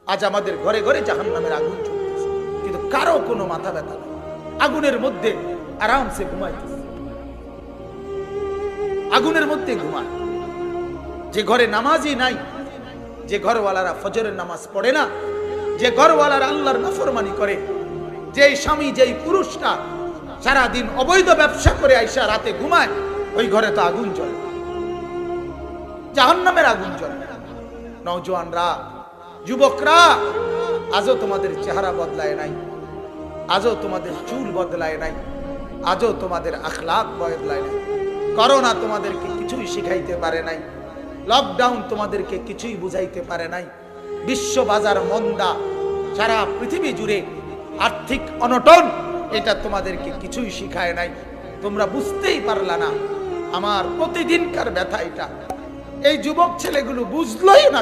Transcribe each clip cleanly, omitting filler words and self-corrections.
আজ আমাদের ঘরে ঘরে জাহান্নামের আগুন চলতেছে, কিন্তু কারো কোনো মাথা ব্যথা নেই। আগুনের মধ্যে আরামসে ঘুমাইতেছে, আগুনের মধ্যে ঘুমায়। যে ঘরে নামাজই নাই, যে ঘরওয়ালারা ফজরের নামাজ পড়ে না, যে ঘরওয়ালারা আল্লাহর নাফরমানি করে, যে স্বামী যেই পুরুষটা সারাদিন অবৈধ ব্যবসা করে আইসা রাতে ঘুমায়, ওই ঘরে তো আগুন জ্বলে, জাহান্নামের আগুন জ্বলে। নওজোয়ানরা, যুবকরা, আজও তোমাদের চেহারা বদলায় নাই, আজও তোমাদের চুল বদলায় নাই, আজও তোমাদের আখলাক বদলায় নাই। করোনা তোমাদেরকে কিছুই শিখাইতে পারে নাই, লকডাউন তোমাদেরকে কিছুই বুঝাইতে পারে নাই, বিশ্ব বাজার মন্দা, সারা পৃথিবী জুড়ে আর্থিক অনটন, এটা তোমাদেরকে কিছুই শিখায় নাই। তোমরা বুঝতেই পারলা না আমার প্রতিদিনকার ব্যথা এটা। এই যুবক ছেলেগুলো বুঝলোই না,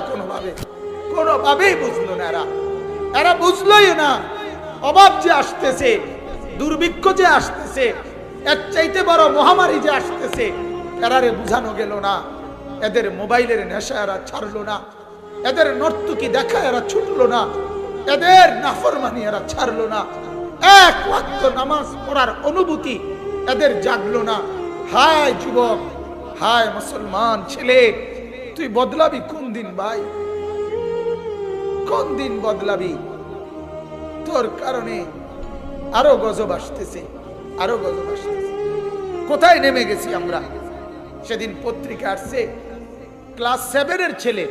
কোনোভাবেই বুঝলো না। এরা বুঝলোই না অভাব যে আসতেছে, দুর্ভিক্ষ যে আসতেছে, এর চাইতে বড় মহামারী যে আসতেছে, এরারে বুঝানো গেল না। এদের মোবাইলের নেশা এরা ছাড়লো না, এদের নর্তকী দেখা এরা ছুটলো না, এদের নাফরমানি এরা ছাড়লো না, এক ওয়াক্ত নামাজ পড়ার অনুভূতি এদের জাগলো না। হায় যুবক, হায় মুসলমান ছেলে, তুই বদলাবি কোন দিন ভাই? কোন দিন বদলাবি? তোর কারণে আরো গজব আসতেছে, আরো গজব আসতেছে। কোথায় নেমে গেছি আমরা? সেদিন পত্রিকা আসছে, ক্লাস 7-এর ছেলে,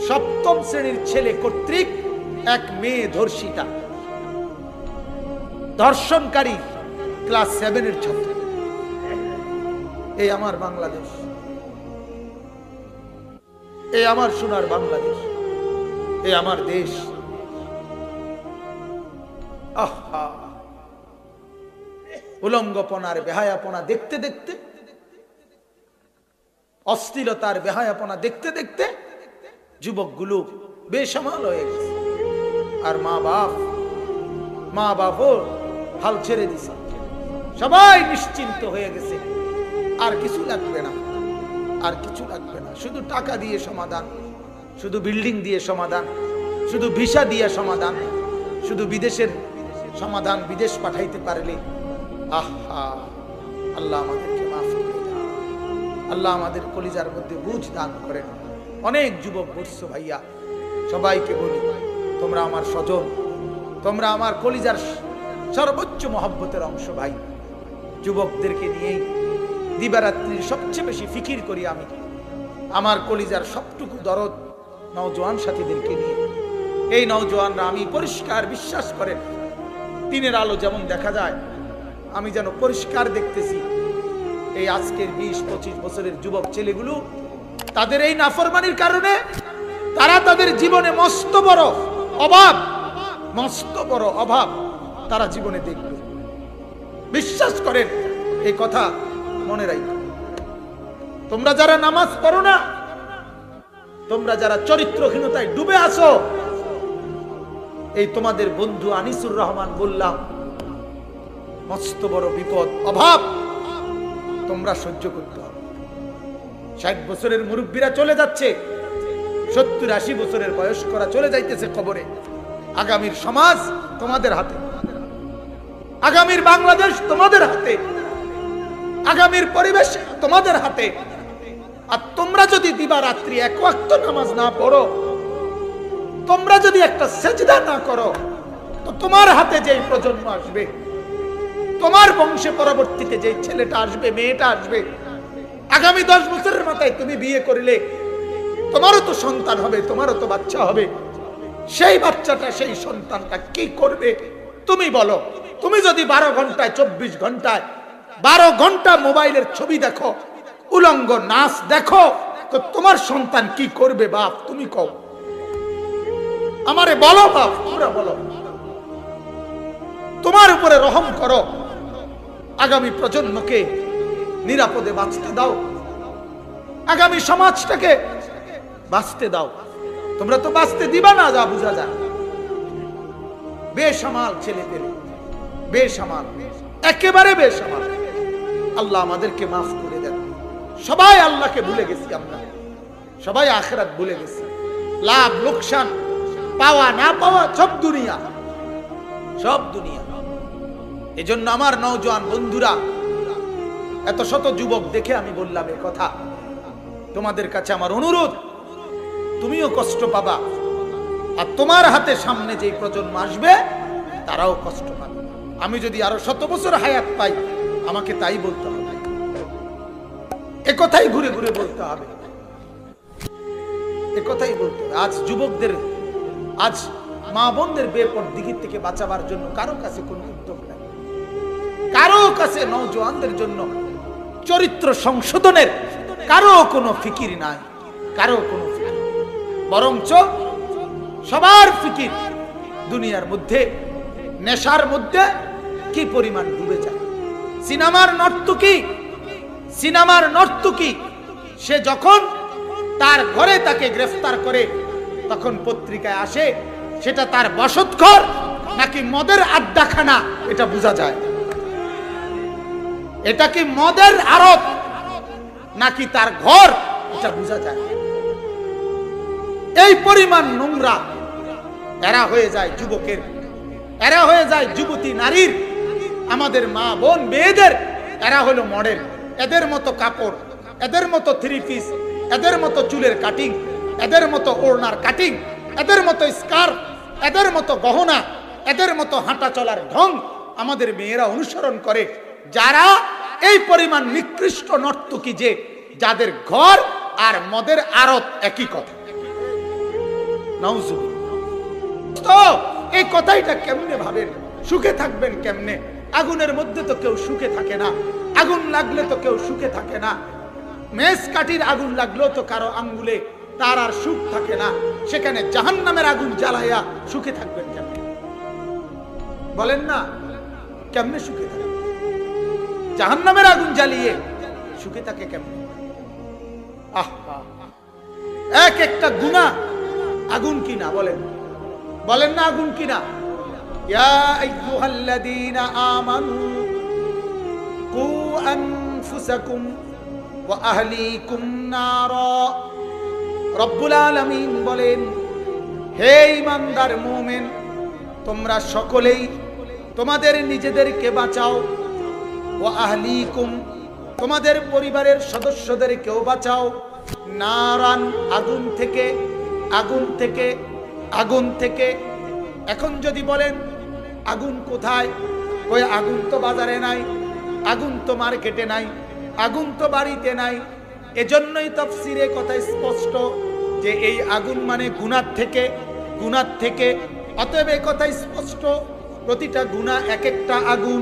7ম শ্রেণীর ছেলে কর্তৃক এক মেয়ে ধর্ষিতা, ধর্ষণকারী ক্লাস 7-এর ছাত্র। এই আমার বাংলাদেশ, এই আমার সোনার বাংলাদেশ, এই আমার দেশ। আহা, উলঙ্গপনার বেহায়াপনা দেখতে দেখতে, অশ্লীলতার বেহায়াপনা দেখতে দেখতে যুবকগুলো বেসামাল হয়ে গেছে। আর মা বাপও হাল ছেড়ে দিছে, সবাই নিশ্চিন্ত হয়ে গেছে। আর কিছু লাগবে না, আর কিছু লাগবে না। শুধু টাকা দিয়ে সমাধান, শুধু বিল্ডিং দিয়ে সমাধান, শুধু ভিসা দিয়ে সমাধান, শুধু বিদেশের সমাধান, বিদেশ পাঠাইতে পারলে। আহা, আল্লাহ আমাদেরকে মাফ করে দেন, আল্লাহ আমাদের কলিজার মধ্যে বুঝ দান করেন। অনেক যুবক বলছো ভাইয়া, সবাইকে বলি, তোমরা আমার স্বজন, তোমরা আমার কলিজার সর্বোচ্চ মহব্বতের অংশ ভাই। যুবকদেরকে নিয়েই দিবারাত্রির সবচেয়ে বেশি ফিকির করি আমি। আমার কলিজার সবটুকু দরদ নওজোয়ান সাথীদেরকে নিয়ে। এই নওজোয়ানরা, আমি পরিষ্কার বিশ্বাস করেন, দিনের আলো যেমন দেখা যায়, আমি যেন পরিষ্কার দেখতেছি এই আজকের 20-25 বছরের যুবক ছেলেগুলো, তাদের এই নাফরমানির কারণে তারা তাদের জীবনে মস্ত বড় অভাব তারা জীবনে দেখবে। বিশ্বাস করেন, এই কথা মনে রাখো। তোমরা যারা নামাজ পড়ো না, তোমরা যারা চরিত্রহীনতায় ডুবে আছো, এই তোমাদের বন্ধু আনিসুর রহমান বললাম, মস্ত বড় বিপদ, অভাব তোমরা সহ্য করতে হবে। 60 বছরের মুরব্বীরা চলে যাচ্ছে, 70-80 বছরের বয়স্করা চলে যাইতেছে কবরে। আগামীর সমাজ তোমাদের হাতে, আগামীর বাংলাদেশ তোমাদের হাতে, আগামীর পরিবেশ তোমাদের হাতে। আর তোমরা যদি দিবারাত্রি এক ওয়াক্ত নামাজ না পড়ো, তোমরা যদি একটা সেজদা না করো, তো তোমার হাতে যেই প্রজন্ম আসবে, তোমার বংশে পরবর্তীতে যেই ছেলেটা আসবে, মেয়েটা আসবে, আগামী 10 বছরের মাথায় তুমি বিয়ে করলে তোমারও তো সন্তান হবে, তোমারও তো বাচ্চা হবে। সেই বাচ্চাটা, সেই সন্তানটা কি করবে তুমি বলো? তুমি যদি 12 ঘন্টায় 24 ঘন্টায় 12 ঘন্টা মোবাইলের ছবি দেখো, উলঙ্গ নাচ দেখো, তো তোমার সন্তান কি করবে বাপ? তুমি কও, আমারে বলো বাপ, তোমরা বলো। তোমার উপরে রহম করো, আগামী প্রজন্মকে নিরাপদে বাঁচতে দাও, আগামী সমাজটাকে বাঁচতে দাও। তোমরা তো বাঁচতে দিবা না, যা বুঝা যায়। বেসামাল ছেলে পেলে, বেসামাল, একেবারে বেসামাল। আল্লাহ আমাদেরকে মাফ করে দেন। সবাই আল্লাহকে ভুলে গেছি আমরা, সবাই আখিরাত ভুলে গেছি। লাভ লোকসান পাওয়া না পাওয়া সব দুনিয়া, সব দুনিয়া। এজন্য আমার নওজোয়ান বন্ধুরা, এত শত যুবক দেখে আমি বললাম এই কথা। তোমাদের কাছে আমার অনুরোধ, তুমিও কষ্ট পাবা, আর তোমার হাতে সামনে যে প্রজন্ম আসবে তারাও কষ্ট পাবে। আমি যদি আরো 100 বছর হায়াত পাই, আমাকে তাই বলতে হবে, এ কথাই ঘুরে ঘুরে বলতে হবে, এ কথাই বলতে হবে। আজ যুবকদের, আজ মা বোনদের বেপরদিগি থেকে বাঁচাবার জন্য কারো কাছে কোনো উদ্যোগ নাই, কারো কাছে নওজোয়ানদের জন্য চরিত্র সংশোধনের কারো কোনো ফিকির নাই, কারো কোনো ফিকির। বরঞ্চ সবার ফিকির দুনিয়ার মধ্যে, নেশার মধ্যে কি পরিমাণ ডুবে যায়। সিনেমার নর্তকী সে যখন তার ঘরে তাকে গ্রেফতার করে, তখন পত্রিকায় আসে সেটা তার বসতঘর নাকি মদের আড্ডাখানা, এটা বোঝা যায়। এটা কি মদের আড়ত নাকি তার ঘর, এটা বোঝা যায়। এই পরিমাণ নোংরা এরা হয়ে যায় যুবকের, এরা হয়ে যায় যুবতী নারীর, আমাদের মা বোন মেয়েদের। এরা হলো মডেল, এদের মতো কাপড়, এদের মতো থ্রি পিস, এদের মতো চুলের কাটিং, এদের মতো ওড়নার কাটিং, এদের মতো স্কার্ফ, এদের মতো গহনা, এদের মতো হাঁটা চলার ঢং আমাদের মেয়েরা অনুসরণ করে। যারা এই পরিমাণ নিকৃষ্ট নর্তকী, যে যাদের ঘর আর মদের আড়ত একই কথা। তো এই কথাইটা কেমনে ভাবেন? সুখে থাকবেন কেমনে? আগুনের মধ্যে তো কেউ সুখে থাকে না, আগুন লাগলে তো কেউ সুখে থাকে না। মেষ কাঠির আগুন লাগলেও তো কারো আঙ্গুলে তার আর সুখ থাকে না, সেখানে জাহান্নামের আগুন জ্বালাইয়া সুখে থাকবেন কেমনে? বলেন না, কেমনে সুখে থাকে? জাহান্নামের আগুন জ্বালিয়ে সুখে থাকে কেমনে? এক একটা গুনাহ আগুন কিনা, বলেন, বলেন না আগুন কিনা? ইয়া আইয়ুহাল্লাযীনা আমানু কু আনফুসাকুম ওয়া আহলিকুম নারা। রব্বুল আলামিন বলেন, হে ঈমানদার মুমিন, তোমরা সকলেই তোমাদের নিজেদেরকে বাঁচাও, ওয়া আহলিকুম, তোমাদের পরিবারের সদস্যদেরকেও বাঁচাও, নারান, আগুন থেকে, আগুন থেকে, আগুন থেকে। এখন যদি বলেন আগুন কোথায়, ওই আগুন তো বাজারে নাই, আগুন তো মার্কেটে নাই, আগুন তো বাড়িতে নাই। এজন্যই তাফসীরে কথা স্পষ্ট যে এই আগুন মানে গুনাহ থেকে, গুনাহ থেকে। অতএব এই কথা স্পষ্ট, প্রতিটা গুনাহ এক একটা আগুন,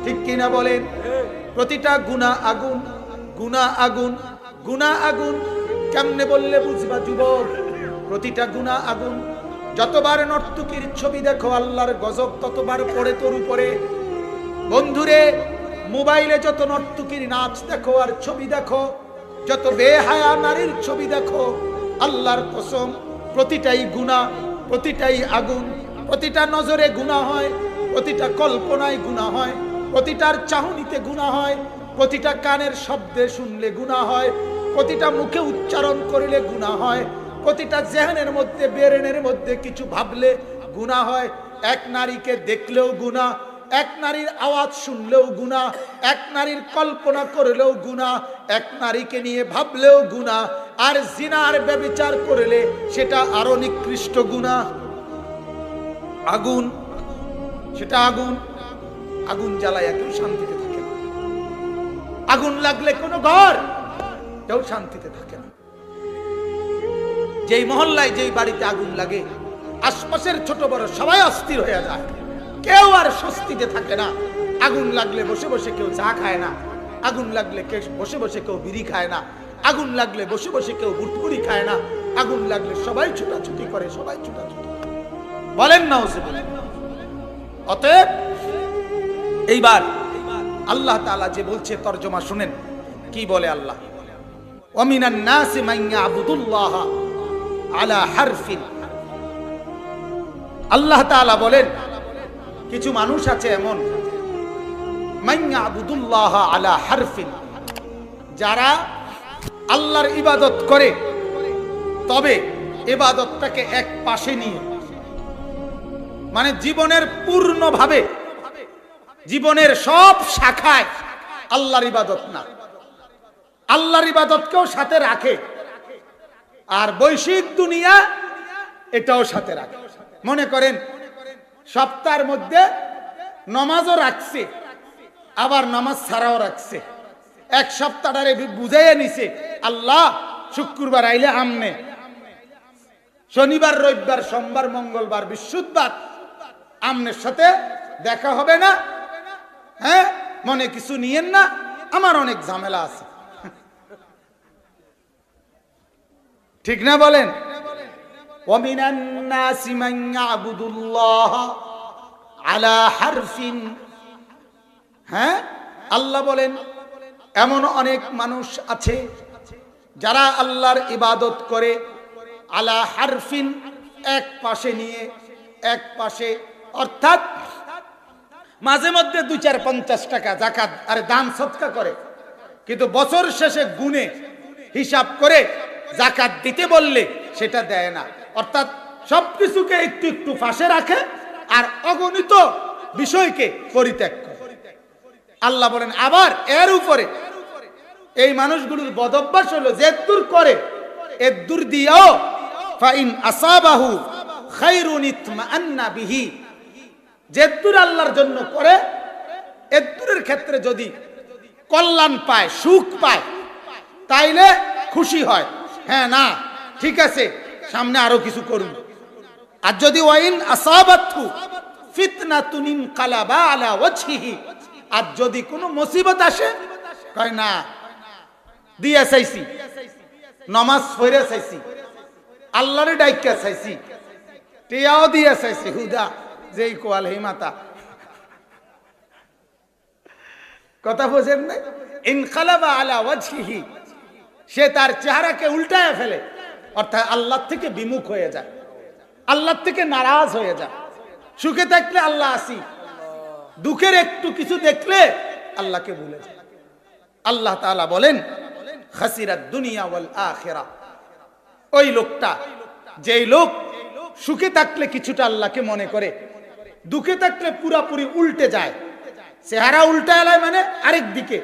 ঠিক কিনা বলেন? প্রতিটা গুনাহ আগুন, গুনাহ আগুন, গুনাহ আগুন। কেমনে বললে বুঝবা যুবক? প্রতিটা গুনাহ আগুন। যতবার নর্তকীর ছবি দেখো, আল্লাহর গজব ততবার পড়ে তোর উপরে। বন্ধুরে, মোবাইলে যত নর্তকীর নাচ দেখো আর ছবি দেখো, যত বেহায়া নারীর ছবি দেখো, আল্লাহর কসম প্রতিটাই গুনাহ, প্রতিটাই আগুন। প্রতিটা নজরে গুনাহ হয়, প্রতিটা কল্পনায় গুনাহ হয়, প্রতিটার চাহনিতে গুনাহ হয়, প্রতিটা কানের শব্দে শুনলে গুনাহ হয়, প্রতিটা মুখে উচ্চারণ করলে গুনাহ হয়, প্রতিটা জেহনের মধ্যে, ব্রেনের মধ্যে কিছু ভাবলে গুনাহ হয়। এক নারীকে দেখলেও গুনাহ, এক নারীর আওয়াজ শুনলেও গুনাহ, এক নারীর কল্পনা করলেও গুনাহ, এক নারীকে নিয়ে ভাবলেও গুনাহ, আর জিনা আর ব্যভিচার করলে সেটা আরো নিকৃষ্ট গুনাহ। আগুন, সেটা আগুন। আগুন জ্বালায় কেউ শান্তিতে থাকে না। আগুন লাগলে কোনো ঘর কেউ শান্তিতে থাকে না। যেই মহল্লায়, যেই বাড়িতে আগুন লাগে, আশপাশের ছোট বড় সবাই অস্থির হয়ে যায়, কেউ আর স্বস্তিতে থাকে না। আগুন লাগলে বসে বসে কেউ চা খায় না, আগুন লাগলে বসে বসে কেউ বিড়ি খায় না, আগুন লাগলে বসে বসে কেউ বুটকুড়ি খায় না, আগুন লাগলে সবাই ছুটাছুটি করে, সবাই ছুটাছুটি। বলেন না? অতএব এইবার আল্লাহ তাআলা যে বলছে, তরজমা শুনেন কি বলে আল্লাহ। ওয়ামিনান নাসি মান ইয়াবুদুল্লাহ আলা হারফিন। আল্লাহ তাআলা বলেন, কিছু মানুষ আছে এমন, মান ইয়াবুদুল্লাহ আলা হারফিন, যারা আল্লাহর ইবাদত করে, তবে ইবাদতটাকে এক পাশে নিয়ে, মানে জীবনের পূর্ণভাবে, জীবনের সব শাখায় আল্লাহর ইবাদত না, আল্লাহর ইবাদতকেও সাথে রাখে, আর বৈশ্বিক দুনিয়া এটাও সাথে রাখে। মনে করেন সপ্তাহের মধ্যে নামাজও রাখছে, আবার নামাজ ছাড়াও রাখছে। এক সপ্তাহটারে বুঝাইয়া নিছে, আল্লাহ শুক্রবার আইলে আমনে, শনিবার রবিবার সোমবার মঙ্গলবার বৃহস্পতিবার আমনের সাথে দেখা হবে না, হ্যাঁ মনে কিছু নিয়েন না, আমার অনেক ঝামেলা আছে। ঠিক না বলেন? ওয়ামিনান নাসি মান ইয়াবুদুল্লাহ আলা হারফিন, হ্যাঁ আল্লাহ বলেন এমন অনেক মানুষ আছে যারা আল্লাহর ইবাদত করে আলা হারফিন, এক পাশে নিয়ে এক পাশে, অর্থাৎ মাঝে মধ্যে 2-4-50 টাকা যাকাত আর দান সদকা করে, কিন্তু বছর শেষে গুনে হিসাব করে যাকাত দিতে বললে সেটা দেয় না। অর্থাৎ সবকিছুকে একটু একটু ফাঁসে রাখে আর অগণিত বিষয়কে পরিত্যাগ করে। আল্লাহ বলেন আবার এর উপরে এই মানুষগুলোর বদভ্যাস হলো যে দূর করে এদুর দিয়াও ফাইন আসাবাহু খায়রুন ইতমাআন্না বিহি, যে দূর আল্লাহর জন্য করে এদুরের ক্ষেত্রে যদি কল্যাণ পায়, সুখ পায়, তাইলে খুশি হয়, হ্যাঁ না ঠিক আছে সামনে আরো কিছু করুন। আর যদি ওয়াইন আসাবাতহু ফিতনাতুন ইনকালাবা আলা ওয়াজহিহি, আর যদি কোনো মুসিবত আসে কয় না দিয়া চাইছি, নামাজ পড়ে চাইছি, আল্লাহরে ডাইকা চাইছি, টিয়াও দিয়া চাইছি, হুদা যেই কোয়াল হে মাতা, কথা বোঝেন না? ইনকালাবা আলা ওয়াজহিহি, সে তার চেহারাকে উল্টায় ফেলে, অর্থাৎ আল্লাহ থেকে বিমুখ হয়ে যায়, আল্লাহ থেকে নারাজ হয়ে যায়। সুখে থাকলে আল্লাহ আসি, দুঃখের একটু কিছু দেখলে আল্লাহকে ভুলে যায়। আল্লাহ তাআলা বলেন খাসিরাত দুনিয়া ওয়াল আখিরা, ওই লোকটা, যেই লোক সুখে থাকলে কিছুটা আল্লাহকে মনে করে, দুঃখে থাকলে পুরাপুরি উল্টে যায়, চেহারা উল্টা এলায় মানে আরেক দিকে,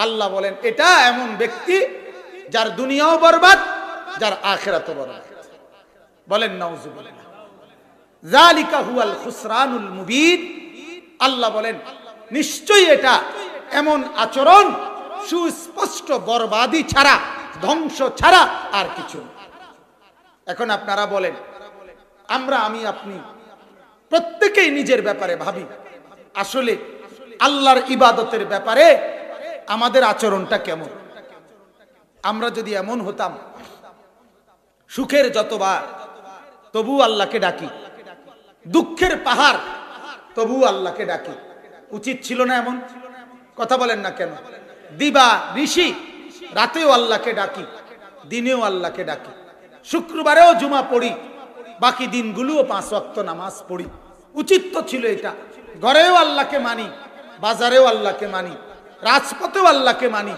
আল্লাহ বলেন এটা এমন ব্যক্তি যার দুনিয়াও বরবাদ, যার আখিরাতও বরবাদ। বলেন নাউজুবিল্লাহ। যালিকা হুয়াল খুসরানুল মুবিন, আল্লাহ বলেন নিশ্চয়ই এটা এমন আচরণ সুস্পষ্ট বরবাদি ছাড়া, ধ্বংস ছাড়া আর কিছু। এখন আপনারা বলেন, আমি আপনি প্রত্যেকেই নিজের ব্যাপারে ভাবি, আসলে আল্লাহর ইবাদতের ব্যাপারে আমাদের আচরণটা কেমন? আমরা যদি এমন হতাম সুখের যতবার তবু আল্লাহকে ডাকি, দুঃখের পাহাড় তবু আল্লাহকে ডাকি, উচিত ছিল না এমন? কথা বলেন না কেন? দিবা ঋষি রাতেও আল্লাহকে ডাকি, দিনেও আল্লাহকে ডাকি, শুক্রবারেও জুমা পড়ি, বাকি দিনগুলোও 5 ওয়াক্ত নামাজ পড়ি, উচিত তো ছিল এটা। ঘরেও আল্লাহকে মানি, বাজারেও আল্লাহকে মানি, রাজপথেও আল্লাহকে মানি,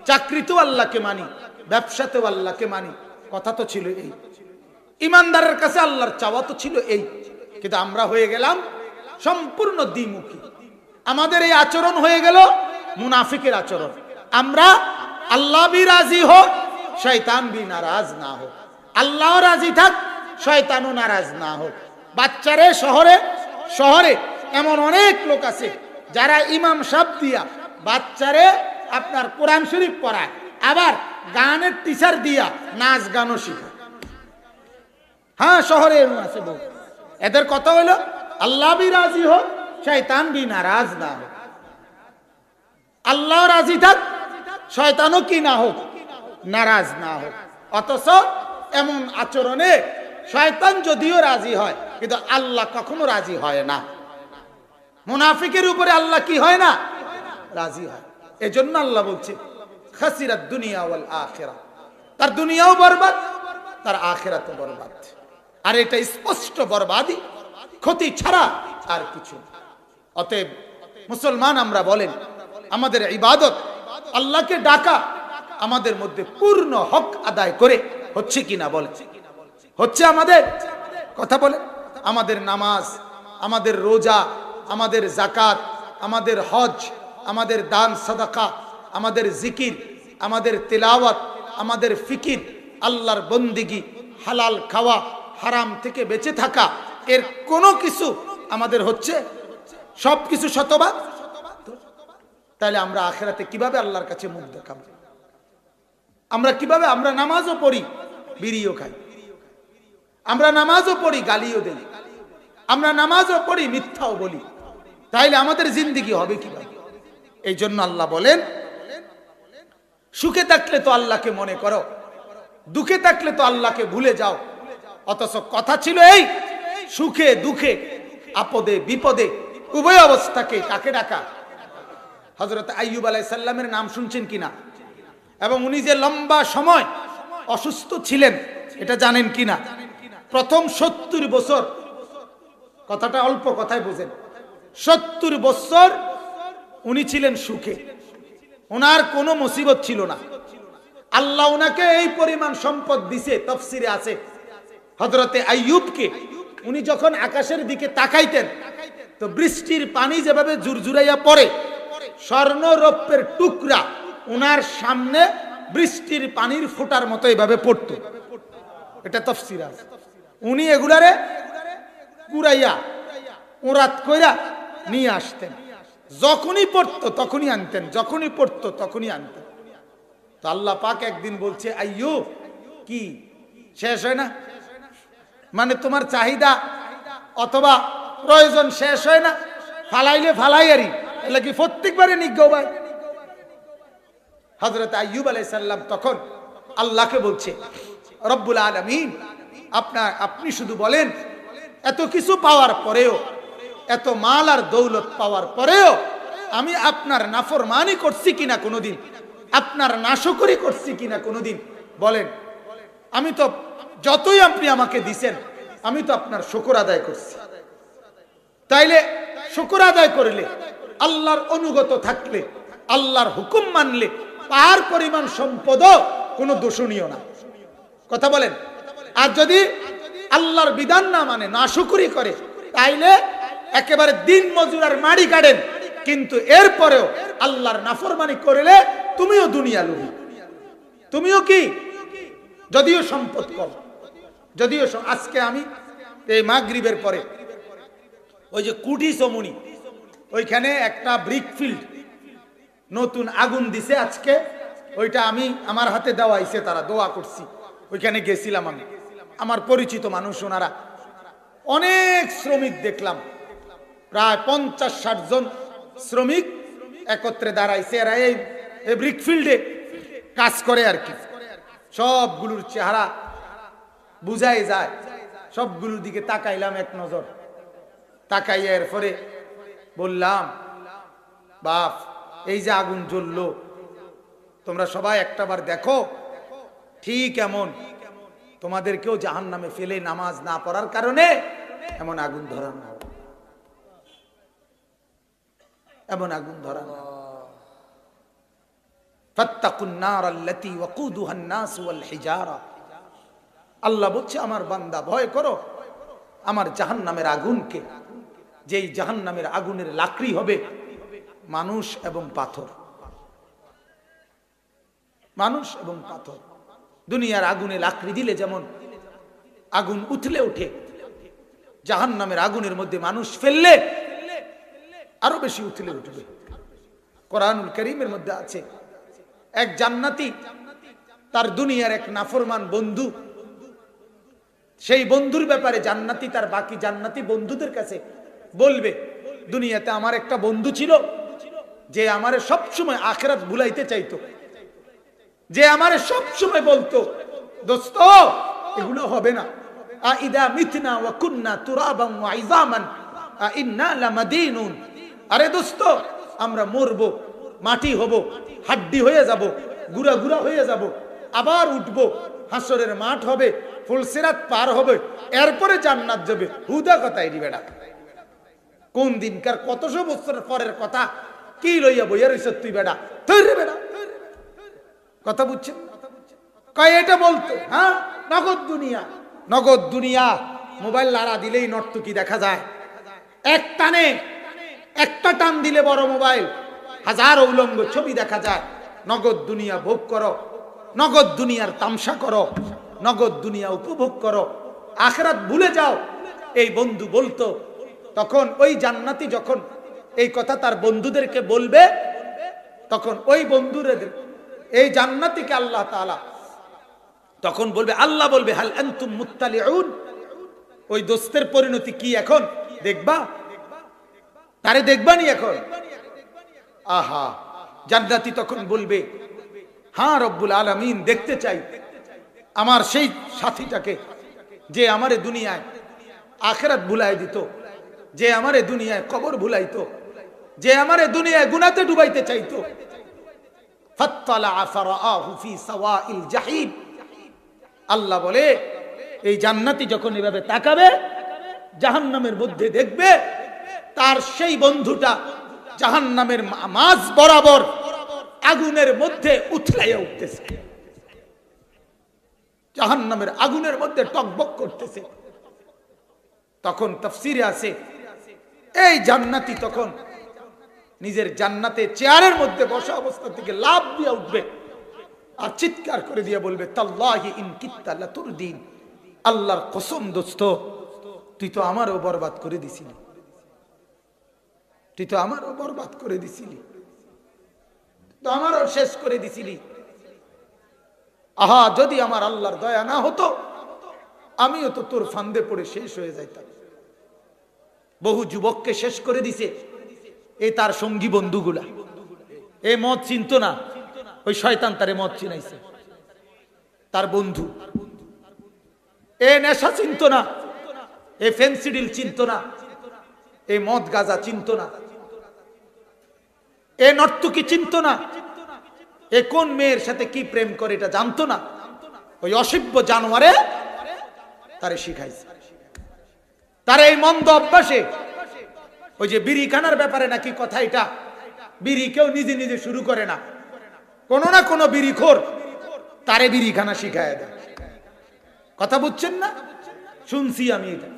চাকরিতেও আল্লাহকে মানি, ব্যবসাতেও আল্লাহকে মানি, কথা তো ছিল এই। ইমানদারের কাছে আল্লাহর চাওয়া তো ছিল এই, কিন্তু আমরা হয়ে গেলাম সম্পূর্ণ দ্বিমুখী। আমাদের এই আচরণ হয়ে গেল মুনাফিকের আচরণ। আমরা আল্লাহ ভি রাজি হোক, শয়তান ভি নারাজ না হোক, আল্লাহ রাজি থাক, শয়তানও নারাজ না হোক। বাচ্চারে শহরে শহরে এমন অনেক লোক আছে যারা ইমাম সাহেব দিয়া বাচ্চারে আপনার কোরআন শরীফ পড়ায়, আবার গানের টিচার দিয়া নাচ গানও শিখায়। হ্যাঁ শহরে এরকম আছে বহু। এদের কথা হলো আল্লাহ ভি রাজি হোক, শয়তান ভি নারাজ না হোক। আল্লাহ রাজি থাক, শয়তানও কি না হোক, নারাজ না হোক। অথচ এমন আচরণে শয়তান যদিও রাজি হয়, কিন্তু আল্লাহ কখনো রাজি হয় না। মুনাফিকের উপরে আল্লাহ কি হয় না? রাজি হয়। এজন্য আল্লাহ বলছে খাসিরাত দুনিয়া ওয়াল আখিরা, তার দুনিয়াও বরবাদ, তার আখিরাতও বরবাদ। আর এটা স্পষ্ট বরবাদি, ক্ষতি ছাড়া আর কিছু। অতএব মুসলমান আমরা বলেন, আমাদের ইবাদত, আল্লাহকে ডাকা আমাদের মধ্যে পূর্ণ হক আদায় করে হচ্ছে কিনা বলেন? হচ্ছে আমাদের? কথা বলে আমাদের নামাজ আমাদের রোজা, আমাদের যাকাত, আমাদের হজ, আমাদের দান সাদাকা, আমাদের জিকির, আমাদের তেলাওয়াত, আমাদের ফিকির, আল্লাহর বন্দিগি, হালাল খাওয়া, হারাম থেকে বেঁচে থাকা, এর কোনো কিছু আমাদের হচ্ছে? সব কিছু শতভাগ। তাহলে আমরা আখিরাতে কিভাবে আল্লাহর কাছে মুখ দেখাবো? আমরা কিভাবে? আমরা নামাজও পড়ি, বিড়িও খাই। আমরা নামাজও পড়ি, গালিও দেই। আমরা নামাজও পড়ি, মিথ্যাও বলি। তাইলে আমাদের জিন্দেগি হবে কিভাবে? এই জন্য আল্লাহ বলেন, সুখে থাকলে তো আল্লাহকে মনে করো, দুঃখে থাকলে তো আল্লাহকে ভুলে যাও। অথচ কথা ছিল এই, সুখে দুঃখে, আপদে বিপদে, উভয় অবস্থাকে কাকে ডাকা? হযরত আইয়ুব আলাইহিস সালামের নাম শুনছেন কিনা? এবং উনি যে লম্বা সময় অসুস্থ ছিলেন এটা জানেন কিনা? প্রথম 70 বছর, কথাটা অল্প কথায় বুঝেন, 70 বছর উনি ছিলেন সুখে, ওনার কোনো মুসিবত ছিল না। আল্লাহ ওনাকে এই পরিমাণ সম্পদ দিছে, তাফসিরে আছে হযরতে আইয়ুবকে উনি যখন আকাশের দিকে তাকাইতেন তো বৃষ্টির পানি যেভাবে জুরজুরাইয়া পড়ে, স্বর্ণ রৌপ্যের টুকরা ওনার সামনে বৃষ্টির পানির ফোঁটার মতো এইভাবে পড়তো। এটা তাফসিরে আছে। উনি এগুলারে কুড়াইয়া ওরাত কইরা নিয়ে আসতেন, যখনই পড়তো তখনই আনতেন, যখনই পড়তো তখনই আনতেন। তো আল্লাহ পাক একদিন বলছে, আইয়ুব কি শেষ হয় না? মানে তোমার চাহিদা অথবা প্রয়োজন শেষ হয় না? ফালাইলে ফালাইয়ারি, এলা কি প্রত্যেকবারে নিজ্ঞ ভাই? হযরত আইয়ুব আলাইহিস সালাম তখন আল্লাহকে বলছে, রব্বুল আলামিন, আপনি শুধু বলেন, এত কিছু পাওয়ার পরেও, এত মাল আর দৌলত পাওয়ার পরেও আমি আপনার নাফরমানি করছি কিনা কোনোদিন, আপনার নাশকরি করছি কিনা কোনোদিন বলেন। আমি তো যতই আপনি আমাকে দিছেন আমি তো আপনার শুকর আদায় করছি। তাইলে শুকর আদায় করলে, আল্লাহর অনুগত থাকলে, আল্লাহর হুকুম মানলে পার পরিমাণ সম্পদও কোনো দোষণীয় না। কথা বলেন। আর যদি আল্লাহর বিধান না মানে, নাশকরি করে, তাইলে একেবারে দিন মজুরার মাড়ি কাটেন, কিন্তু এরপরেও আল্লাহর নাফরমানি করলে তুমিও দুনিয়া লোভী, তুমিও কি, যদিও সম্পদ কম, যদিও আজকে আমি এই মাগরিবের পরে ওই যে কুটি চমুনি ওইখানে একটা ব্রিক ফিল্ড নতুন আগুন দিছে আজকে, ওইটা আমি আমার হাতে দেওয়া হইছে, তারা দোয়া করছি, ওইখানে গেছিলাম আমি, আমার পরিচিত মানুষ, ওনারা অনেক শ্রমিক দেখলাম, প্রায় 50-60 জন শ্রমিক একত্রে দাঁড়াইছে। এরা এই ব্রিক ফিল্ডে কাজ করে আর কি। সবগুলোর চেহারা বুঝাই যায়, সবগুলোর দিকে তাকাইলাম এক নজর, তাকাইয়া এরপরে বললাম, বাপ, এই যে আগুন জ্বললো তোমরা সবাই একটাবার দেখো, ঠিক এমন তোমাদেরকেও জাহান্নামে ফেলে নামাজ না পড়ার কারণে এমন আগুন ধরানো হবে, এমন আগুন ধরানো। ফাত্তাকুন নার আল্লাতী ওয়াকুদুহা আন-নাস ওয়াল হিজারা। আল্লাহ বলছে, আমার বান্দা ভয় করো আমার জাহান্নামের আগুনকে, যেই জাহান্নামের আগুনের লাকড়ি হবে মানুষ এবং পাথর, মানুষ এবং পাথর। দুনিয়ার আগুনে লাকড়ি দিলে যেমন আগুন উথলে ওঠে, জাহান্নামের আগুনের মধ্যে মানুষ ফেললে আরো বেশি উথলে উঠবে। কোরআনুল কারীমের মধ্যে আছে, এক জান্নাতি তার দুনিয়ার এক নাফরমান বন্ধু, সেই বন্ধুর ব্যাপারে জান্নাতি তার বাকি জান্নাতি বন্ধুদের কাছে বলবে, দুনিয়াতে আমার একটা বন্ধু ছিল যে আমারে সবসময় আখিরাত ভুলাইতে চাইতো, যে আমারে সবসময় বলতো, দোস্ত এগুলো হবে না, আইদা মিতনা ওয়া কুননা তুরাবান ওয়া ইযামান ইন্না লামাদিনুন। আরে দোস্ত, আমরা মরবো, মাটি হব, হাড্ডি হয়ে যাব, গুড়া গুড়া হয়ে যাব, আবার উঠবো, হাসরের মাঠ হবে, ফুলসিরাত পার হবে, এরপরে জান্নাত যাবে। হুদা কথাই রি বেটা, কোন দিনকার কতশো বছর পরের কথা কি লইয়া বইয়া রইছ তুই বেটা, ধরে বেটা, কথা বুঝছেন? কয় এটা বলতো, হ্যাঁ নগদ দুনিয়া, নগদ দুনিয়া, মোবাইল লাড়া দিলেই নর্তকী দেখা যায়, এক টানে একটা টান দিলে বড় মোবাইল, হাজার উলঙ্গ ছবি দেখা যায়। নগদ দুনিয়া ভোগ করো, নগদ দুনিয়ার তামসা করো, নগদ দুনিয়া উপভোগ করো, আখিরাত ভুলে যাও। এই বন্ধু বলতো তখন, ওই জান্নাতি যখন এই কথা তার বন্ধুদেরকে বলবে, তখন ওই বন্ধুদের, এই জান্নাতিকে আল্লাহ তাআলা তখন বলবে, আল্লাহ বলবে, হাল আনতুম মুত্তালিউন, ওই দোস্তের পরিণতি কি এখন দেখবা? তারে দেখবানি এখন? আহা, জান্নাতি তখন বলবে, হ্যাঁ রব্বুল আলামিন, দেখতে চাই আমার সেই সাথীটাকে, যে আমারে দুনিয়ায় আখিরাত ভুলাই দিত, যে আমারে দুনিয়ায় কবর ভুলাইতো, যে আমারে দুনিয়ায় গুনাতে ডুবাইতে চাইতো। ফাত্তালা ফারাআহু ফি সাওয়াইল জাহিম, আল্লাহ বলে এই জান্নাতি যখন এভাবে তাকাবে, জাহান্নামের মধ্যে দেখবে তার সেই বন্ধুটা জাহান্নামের মাঝ বরাবর আগুনের মধ্যে উথলাইয়া উঠতেছে, জাহান্নামের আগুনের মধ্যে টকবক করতেছে। তখন তাফসীরে আছে, এই জান্নাতি তখন নিজের জান্নাতে চেয়ারের মধ্যে বসা অবস্থা থেকে লাফ দিয়ে উঠবে আর চিৎকার করে দিয়ে বলবে, তাল্লাহি ইন কিত্তা লাতুরদিন, আল্লাহর কসম দোস্ত, তুই তো আমারও বরবাদ করে দিছিলি, তুই তো আমারও বরবাদ করে দিছিলি, তো আমারও শেষ করে দিছিলি। আহা, যদি আমার আল্লাহর দয়া না হতো, আমিও তো তোর ফান্দে পড়ে শেষ হয়ে যাইতাম। বহু যুবককে শেষ করে দিছে এই তার সঙ্গী বন্ধুগুলা। এ মদ চিনত না, ওই শয়তান তারে মদ চিনাইছে, তার বন্ধু। এ নেশা চিনত না, এ ফেন্সিডিল চিনত না, এ মদ গাজা চিনত না, এ নর্তকী চিনত না, এ কোন মেয়ের সাথে কি প্রেম করে এটা জানতো না। ওই অসভ্য জানোয়ারে তারে শিখাইছে। তার এই মন্দ অভ্যাসে, ওই যে বিড়ি খানার ব্যাপারে নাকি কথা, এটা বিড়ি কেউ নিজে নিজে শুরু করে না, কোন না কোন বিড়িখোর তারে বিড়ি খানা শিখায় দেয়। কথা বুঝছেন না? শুনছি আমি এটা।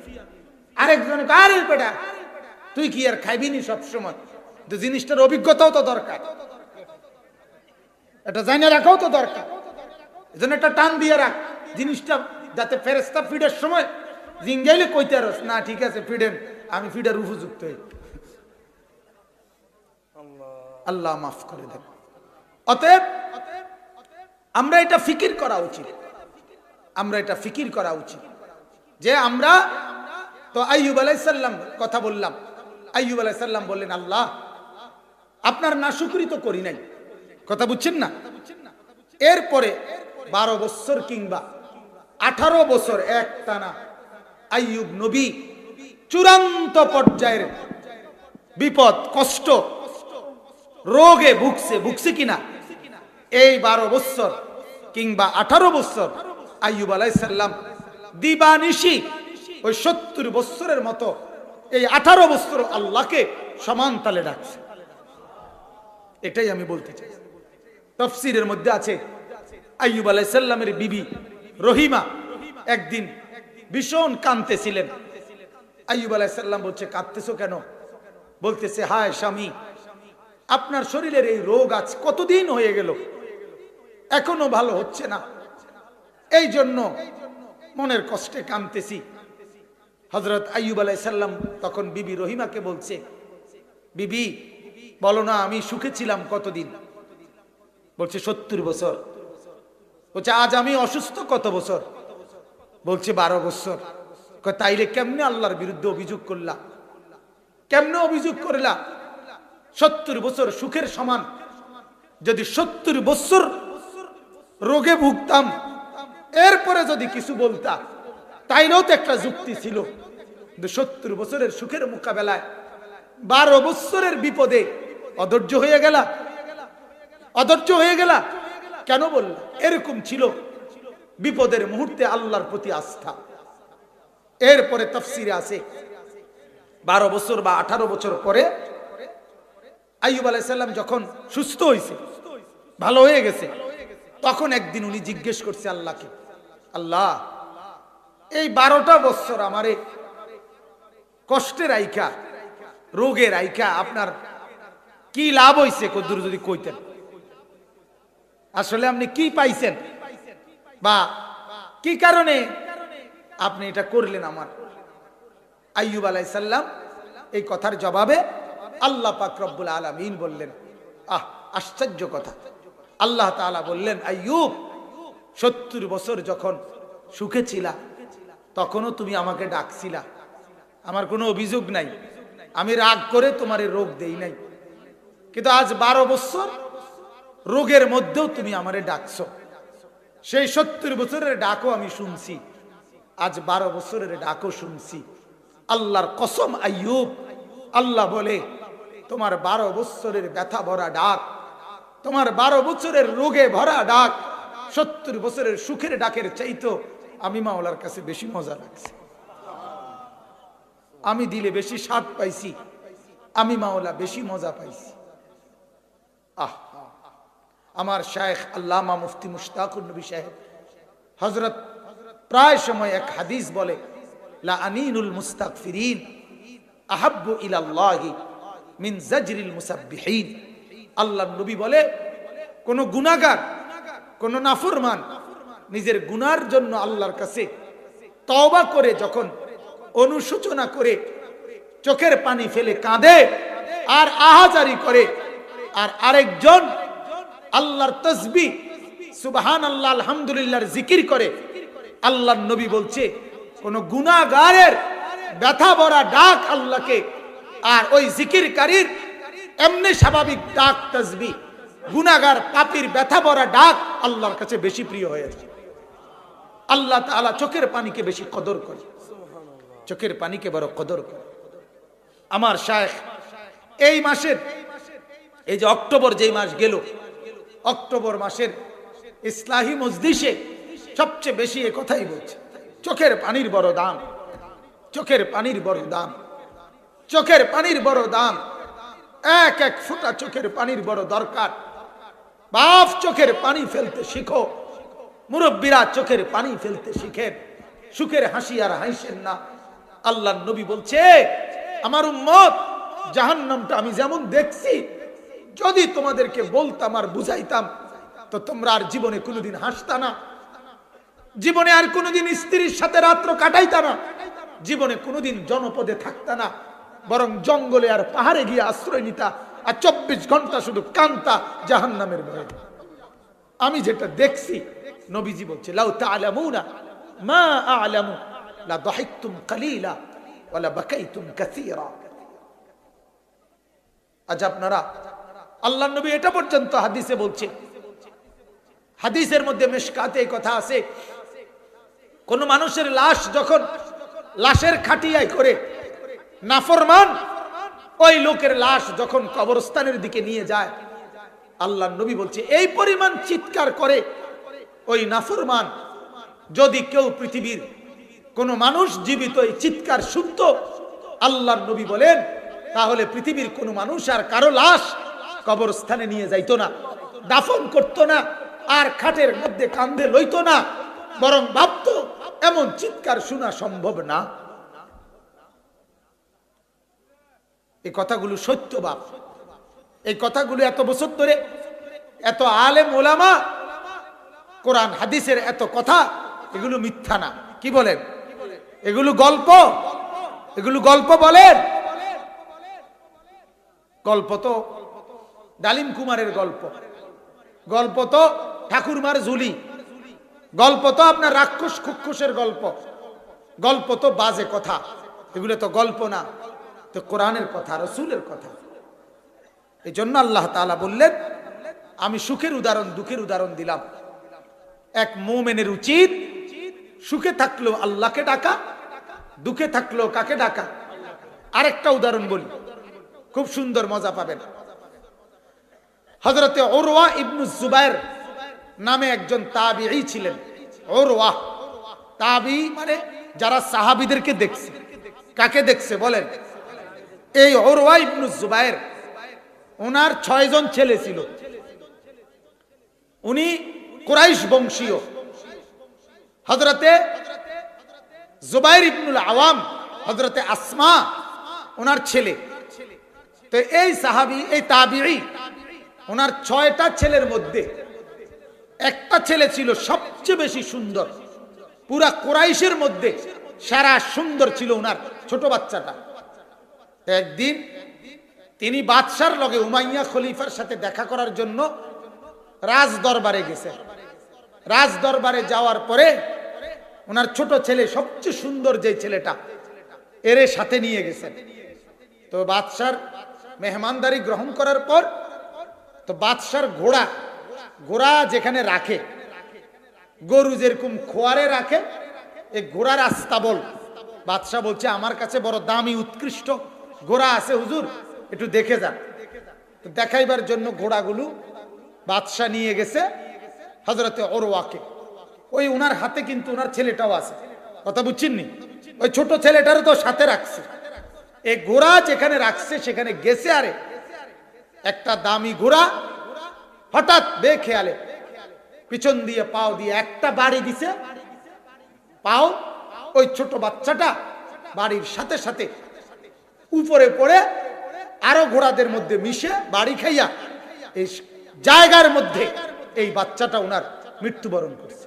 আরেকজন, আরে বেটা তুই কি আর খাইবি নি সবসময়, তো জিনিসটার অভিজ্ঞতাও তো দরকার, এটা জানা রাখাও তো দরকার, এজন্য একটা টান দিয়ে রাখ জিনিসটা, যাতে ফেরেশতা ফিডের সময় জিঙ্গাইলে কইতে আরস না, ঠিক আছে ফিডেন, আমি ফিডের উপযুক্ত হই। আল্লাহ মাফ করে দেন। অতএব আমরা এটা ফিকির করা উচিত, আমরা এটা ফিকির করা উচিত যে আমরা তো আইয়ুব আলাইহিস সালাম কথা বললাম। আইয়ুব আলাইহিস সালাম বললেন, আল্লাহ আপনার নাশুকরি তো করি নাই। কথা বুঝছেন না? এরপরে 12 বছর কিংবা 18 বছর একটানা আইয়ুব নবী চূড়ান্ত পর্যায়ের বিপদ, কষ্ট, রোগে ভুগছে কিনা, এই 12 বছর কিংবা 18 বছর আইয়ুব আলাইহিস সালাম দিবানিশি ওই 70 বছরের মতো এই 18 বছর আল্লাহকে সমান তালে ডাকছে। এটাই আমি বলতে চাই। তাফসীরের মধ্যে আছে, আইয়ুব আলাইহিস সালামের বিবি রহিমা একদিন ভীষণ কাঁদতেছিলেন। আইয়ুব আলাইহিস সালাম বলছে, কাঁদতেছো কেন? বলতেছে, হায় স্বামী, আপনার শরীরের এই রোগ আজ কতদিন হয়ে গেল, এখনো ভালো হচ্ছে না, এই জন্য মনের কষ্টে কাঁদতেছি। হযরত আইয়ুব আলাইহিস সালাম তখন বিবি রহিমাকে বলছে, বিবি বলো না আমি সুখে ছিলাম কতদিন? বলছে 70 বছর। বলছে আজ আমি অসুস্থ কত বছর? বলছে 12 বছর। তাইলে কেমনে আল্লাহর বিরুদ্ধে অভিযোগ করলা? কেমনে অভিযোগ করলা? 70 বছর সুখের সমান। যদি 70 বছর রোগে ভুগতাম, এরপরে যদি কিছু বলতা, তাইলেও তো একটা যুক্তি ছিল। 70 বছরের সুখের মোকাবেলায় 12 বছরের বিপদে অধৈর্য হয়ে গেলা, অধৈর্য হয়ে গেলা কেন বললা? এরকম ছিল বিপদের মুহূর্তে আল্লাহর প্রতি আস্থা। এরপরে তাফসীরে আছে 12 বছর বা 18 বছর পরে আইয়ুব আলাইহিস সালাম যখন সুস্থ হয়েছে, ভালো হয়ে গেছে, তখন একদিন উনি জিজ্ঞেস করছে আল্লাহকে, আল্লাহ এই 12টা বছর আমারে কষ্টে রাইখা রোগের আইকা আপনার কি লাভ হইছে কদ্দুর যদি কইতেন, আসলে আপনি কি পাইছেন বা কি কারণে আপনি এটা করলেন। আমার আইয়ুব আলাইহিস সালাম এই কথার জবাবে আল্লাহ পাক রব্বুল আলামিন বললেন, আশ্চর্য কথা, আল্লাহ তাআলা বললেন, আইয়ুব 70 বছর যখন সুখে ছিলা তখনও তুমি আমাকে ডাকছিলা, আমার কোনো অভিযোগ নাই, আমি রাগ করে তোমার রোগ দেই নাই, কিন্তু আজ 12 বছর রোগের মধ্যেও তুমি আমারে ডাকছো, সেই 70 বছরের ডাকও আমি শুনছি, আজ 12 বছরের ডাকও শুনছি। আল্লাহর কসম আইয়ুব, আল্লাহ বলে তোমার 12 বছরের ব্যথা ভরা ডাক, তোমার 12 বছরের রোগে ভরা ডাক 70 বছরের সুখের ডাকের চাইতো আমি মাওলার কাছে বেশি মজা লাগছে, আমি দিলে বেশি স্বাদ পাইছি, আমি মাওলা বেশি মজা পাইছি। আমার শায়েখ আল্লামা মুফতি মুশতাকুর নবী সাহেব হযরত প্রায় সময় এক হাদিস বলে, লা আনিনুল মুস্তাগফিরিন আহাব্বু ইলাল্লাহি মিন জাজরিল মুসাব্বিহিন। আল্লাহর নবী বলে, কোন গুনাহগার, কোন নাফরমান নিজের গুনার জন্য আল্লাহর কাছে তওবা করে যখন অনুশোচনা করে চোখের পানি ফেলে কাঁদে আর আহাজারি করে, আর আরেকজন আল্লাহর তাসবিহ সুবহানাল্লাহ আলহামদুলিল্লাহর জিকির করে, আল্লাহর নবী বলছে কোন গুনাহগারের ব্যথা ভরা ডাক আল্লাহকে আর ওই জিকিরকারীর এমনি স্বাভাবিক ডাক তাসবিহ, গুনাহগার পাপীর ব্যথা ভরা ডাক আল্লাহর কাছে বেশি প্রিয় হয়েছে। আল্লাহ তাআলা চোখের পানিকে বেশি কদর করে, চোখের পানিকে বড় কদর করে। আমার শায়েখ এই মাসের, এই যে অক্টোবর যেই মাস গেল, অক্টোবর মাসের ইসলাহি মজলিসে সবচেয়ে বেশি এই কথাই বলছে, চোখের পানির বড় দাম, চোখের পানির বড় দাম, চোখের পানির বড় দাম, এক এক ফোঁটা চোখের পানির বড় দরকার। বাপ চোখের পানি ফেলতে শিখো, মুরব্বীরা চোখের পানি ফেলতে শিখেন, সুখের হাসি আর হাসেন না। আল্লাহর নবী বলছে, আমার উম্মত জাহান্নামটা আমি যেমন দেখছি, যদি তোমাদেরকে বলতাম আর বুঝাইতাম তো তোমরা আর জীবনে কোনোদিন হাসতা না, জীবনে আর কোনোদিন স্ত্রীর সাথে রাত্র কাটাইতা না, জীবনে কোনোদিন জনপদে থাকতা না, বরং জঙ্গলে আর পাহাড়ে গিয়ে আশ্রয় নিতা, আর 24 ঘন্টা শুধু কান্তা জাহান্নামের ভয়ে। আমি যেটা দেখছি, নবীজি বলছে, লাউ তা'লামুনা মা আ'লামু লা দাহিকতুম কালিলা ওয়া লা বাকাইতুম কাসীরা। আজ আপনারা, আল্লাহর নবী এটা পর্যন্ত হাদিসে বলছে, হাদিসের মধ্যে মিশকাতে এই কথা আছে, কোন মানুষের লাশ যখন লাশের খাটিয়ায় করে নাফরমান ওই লোকের লাশ যখন কবরস্থানের দিকে নিয়ে যায়, আল্লাহর নবী বলছে এই পরিমাণ চিৎকার করে ওই নাফরমান, যদি কেউ পৃথিবীর কোন মানুষ জীবিত এই চিৎকার শুনতো, আল্লাহর নবী বলেন তাহলে পৃথিবীর কোন মানুষ আর কারো লাশ কবরস্থানে নিয়ে যাইতো না, দাফন করতো না, আর খাটের মধ্যে কাঁধে লইতো না, বরং ভাবতো এমন চিৎকার শোনা সম্ভব না। এই কথাগুলো সত্য বাপ, এই কথাগুলো এত বছর ধরে এত আলেম ওলামা কোরআন হাদিসের এত কথা, এগুলো মিথ্যা না। কি বলেন? এগুলো গল্প, এগুলো গল্প বলেন? গল্প তো ডালিম কুমারের গল্প, গল্প তো ঠাকুরমার ঝুলি, গল্প তো আপনার রাক্ষস খুক্ষুসের গল্প, গল্প তো বাজে কথা, এগুলো তো গল্প না, তো কোরআনের কথা, রাসূলের কথা। এই জন্য আল্লাহ তাআলা বললেন, আমি সুখের উদাহরণ দুঃখের উদাহরণ দিলাম। এক মুমিনের উচিত সুখে থাকলেও আল্লাহকে ডাকা, দুঃখে থাকলেও কাকে ডাকা। আরেকটা উদাহরণ বলি, খুব সুন্দর মজা পাবেন। হযরতে উরওয়া ইবনে জুবায়ের নামে একজন তাবিঈ ছিলেন। উরওয়া তাবিঈ মানে যারা সাহাবীদেরকে দেখছে। কাকে দেখছে বলেন? এই উরওয়া ইবনে জুবায়ের, ওনার 6 জন ছেলে ছিল, উনি কুরাইশ বংশীয়। হযরতে জুবায়ের ইবনুল আওয়াম, হযরতে আসমা ওনার ছেলে, তো এই সাহাবী, এই তাবিঈ, ওনার 6টা ছেলের মধ্যে একটা ছেলে ছিল সবচেয়ে বেশি সুন্দর। পুরা কুরাইশের মধ্যে সারা সুন্দর ছিল ওনার ছোট বাচ্চাটা। একদিন তিনি বাদশার লগে, উমাইয়া খলিফার সাথে দেখা করার জন্য রাজ দরবারে গেছেন। রাজ দরবারে যাওয়ার পরে ওনার ছোট ছেলে, সবচেয়ে সুন্দর যে ছেলেটা, এরে সাথে নিয়ে গেছেন। তো বাদশার মেহমানদারি গ্রহণ করার পর তো বাদশার ঘোড়া যেখানে রাখে, গরু যেরকম খোয়ারে রাখে, এই ঘোড়ার আস্তাবল বাদশাহ বলছে আমার কাছে বড় দামি উৎকৃষ্ট ঘোড়া আছে হুজুর, একটু দেখে যান। তো দেখাইবার জন্য ঘোড়াগুলো বাদশাহ নিয়ে গেছে হযরতে উরওয়াকে। ওই উনার হাতে কিন্তু উনার ছেলেটাও আছে, কথা বুঝছেননি? ওই ছোট ছেলেটারও তো সাথে রাখছে। এই ঘোড়া যেখানে রাখছে সেখানে গেছে, আরে একটা দামি ঘোড়া হঠাৎ বেখেয়ালে পিছন দিয়ে পাও দিয়ে একটা বাড়ি দিছে। পাও ওই ছোট বাচ্চাটা বাড়ির সাথে সাথে উপরে পড়ে আরো ঘোড়াদের মধ্যে মিশে বাড়ি খাইয়া এই জায়গার মধ্যে এই বাচ্চাটা ওনার মৃত্যুবরণ করছে।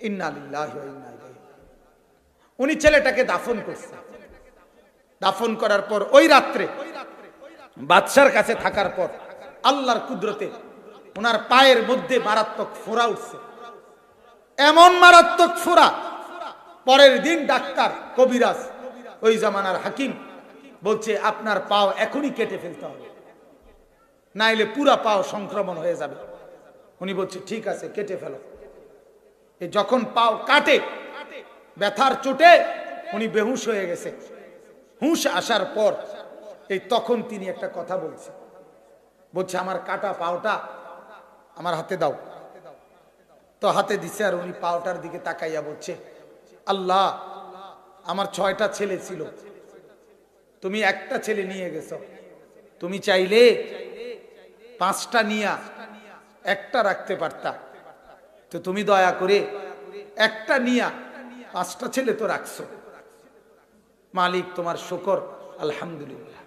ইন্না লিল্লাহি ওয়া ইন্না ইলাইহি। উনি ছেলেটাকে দাফন করছে। দাফন করার পর ওই রাত্রে বাদশার কাছে থাকার পর আল্লাহর কুদরতে ওনার পায়ের মধ্যে মারাত্মক ফোঁড়া উঠছে। এমন মারাত্মক ফোঁড়া, পরের দিন ডাক্তার কবিরাজ, ওই জামানার হাকিম বলছে আপনার পাও এখনই কেটে ফেলতে হবে, নাইলে পুরা পাও সংক্রমণ হয়ে যাবে। উনি বলছে ঠিক আছে, কেটে ফেলো। এই যখন পাও কাটে, ব্যথার চোটে উনি বেহুশ হয়ে গেছে। হুঁশ আসার পর এই তখন তিনি একটা কথা বলছে আমার কাটা পাওটা আমার হাতে দাও। তো হাতে দিছে, আর উনি পাওটার দিকে তাকাইয়া বলছে আল্লাহ, আমার 6টা ছেলে ছিল, তুমি একটা ছেলে নিয়ে গেছো, তুমি চাইলে 5টা নিয়া একটা রাখতে পারতা, তো তুমি দয়া করে একটা নিয়া 5টা ছেলে তো রাখছো, মালিক তোমার শুকর, আলহামদুলিল্লাহ।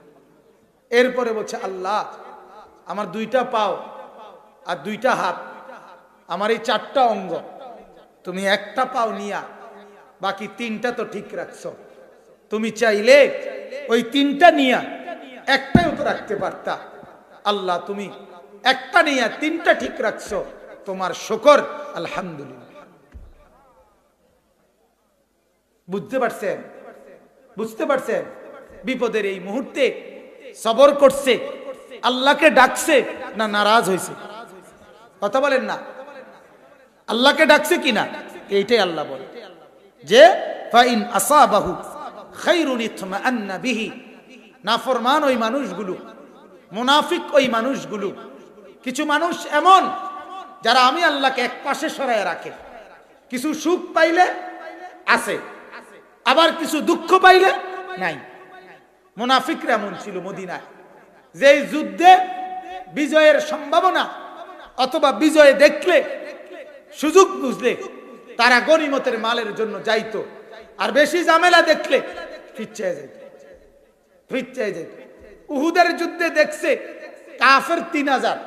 এরপরে বলছে আল্লাহ, আমার 2টা পাও আর 2টা হাত, আমার এই 4টা অঙ্গ, তুমি একটা পাও নিয়া বাকি 3টা তো ঠিক রাখছো, তুমি চাইলে ওই 3টা নিয়া একটাও তো রাখতে পারতা, আল্লাহ তুমি একটা নিয়া 3টা ঠিক রাখছো, তোমার শুকর, আলহামদুলিল্লাহ। বুঝতে পারছেন? বিপদের এই মুহূর্তে সবর করছে, আল্লাহকে ডাকছে না নারাজ হয়েছে? কথা বলেন না, আল্লাহকে ডাকছে কিনা? এইটাই আল্লাহ বলে যে ফাইন আসাবাহু খায়রুন ইতমাআন্না বিহি। নাফরমান ওই মানুষগুলো, মুনাফিক ওই মানুষগুলো, কিছু মানুষ এমন যারা আমি আল্লাহকে এক পাশে সরায় রাখে, কিছু সুখ পাইলে আছে, আবার কিছু দুঃখ পাইলে নাই। মুনাফিকরা এমন ছিল মদিনায়, যে যুদ্ধে বিজয়ের সম্ভাবনা অথবা বিজয় দেখলে, সুযোগ বুঝলে তারা গনিমতের মালের জন্য যাইতো, আর বেশি ঝামেলা দেখলে ফিরচে যেত। উহুদের যুদ্ধে দেখছে কাফের 3000,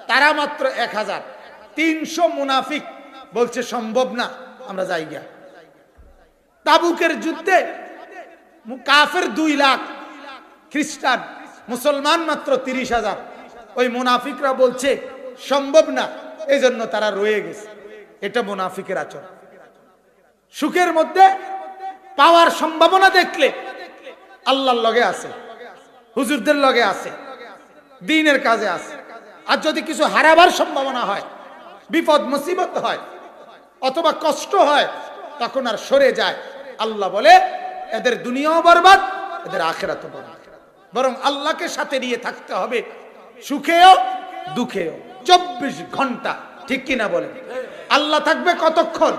তারা মাত্র 1000, 300 মুনাফিক বলছে সম্ভব না, আমরা যাই গিয়া। তাবুকের যুদ্ধে কাফের 2 লাখ, খ্রিস্টান, মুসলমান মাত্র 30,000, ওই মুনাফিকরা বলছে সম্ভব না, এই জন্য তারা রয়ে গেছে। এটা মুনাফিকের আচরণ। সুখের মধ্যে পাওয়ার সম্ভাবনা দেখলে আল্লাহর লগে আছে, হুজুরদের লগে আছে, দ্বীনের কাজে আছে, আর যদি কিছু হারাবার সম্ভাবনা হয়, বিপদ মুসিবত হয় অথবা কষ্ট হয়, তখন আর সরে যায়। আল্লাহ বলে এদের দুনিয়াও বরবাদ, এদের আখিরাতও বরবাদ। বরং আল্লাহকে সাথে নিয়ে থাকতে হবে, সুখেও দুঃখেও 24 ঘন্টা, ঠিক কিনা বলেন? আল্লাহ থাকবে কতক্ষণ?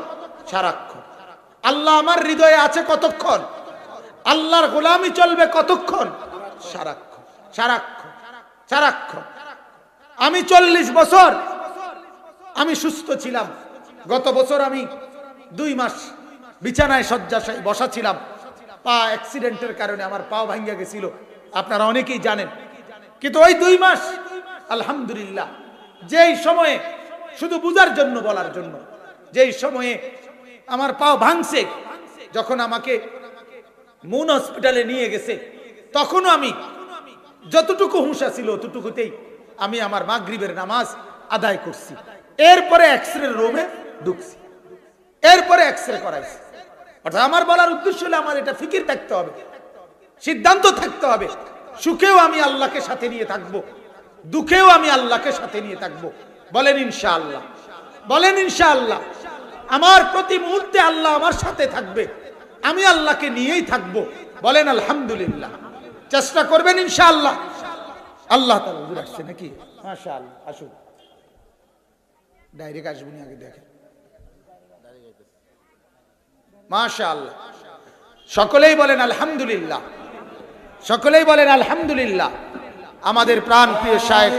সারাক্ষণ। আল্লাহ আমার হৃদয়ে আছে কতক্ষণ? আল্লাহর গোলামি চলবে কতক্ষণ? সারাক্ষণ, সারাক্ষণ, সারাক্ষণ। আমি 40 বছর আমি সুস্থ ছিলাম। গত বছর আমি 2 মাস বিছানায় শয্যাশায়ী বসা ছিলাম। পা অ্যাক্সিডেন্টের কারণে আমার পা ভাঙিয়া গেছিল, আপনারা অনেকেই জানেন। কিন্তু ওই 2 মাস আলহামদুলিল্লাহ, যেই সময়ে শুধু বুঝার জন্য, বলার জন্য, যেই সময়ে আমার পাও ভাঙছে, যখন আমাকে মুন হসপিটালে নিয়ে গেছে, তখনও আমি যতটুকু হুঁশা ছিল ততটুকুতেই আমি আমার মাগরিবের নামাজ আদায় করছি। এরপরে এক্সরে রুমে ঢুকছি, এরপরে এক্সরে করাইছি। অর্থাৎ আমার বলার উদ্দেশ্য হলো আমার এটা ফিকির থাকতে হবে, সিদ্ধান্ত থাকতে হবে। সুখেও আমি আল্লাহকে সাথে নিয়ে থাকবো, দুঃখেও আমি আল্লাহকে সাথে নিয়ে থাকবো। বলেন ইনশাআল্লাহ, বলেন ইনশাআল্লাহ। আমার প্রতি মুহূর্তে আল্লাহ আমার সাথে থাকবে, আমি আল্লাহকে নিয়েই থাকবো। বলেন আলহামদুলিল্লাহ। চেষ্টা করবেন ইনশাআল্লাহ। আল্লাহ তাআলা হুজুর আসছে নাকি? মাশাআল্লাহ, আসুন। ডাইরেক্ট আসবেন আগে দেখেন। মাশাআল্লাহ। সকলেই বলেন আলহামদুলিল্লাহ, সকলেই বলেন আলহামদুলিল্লাহ। আমাদের প্রাণ প্রিয় শায়েখ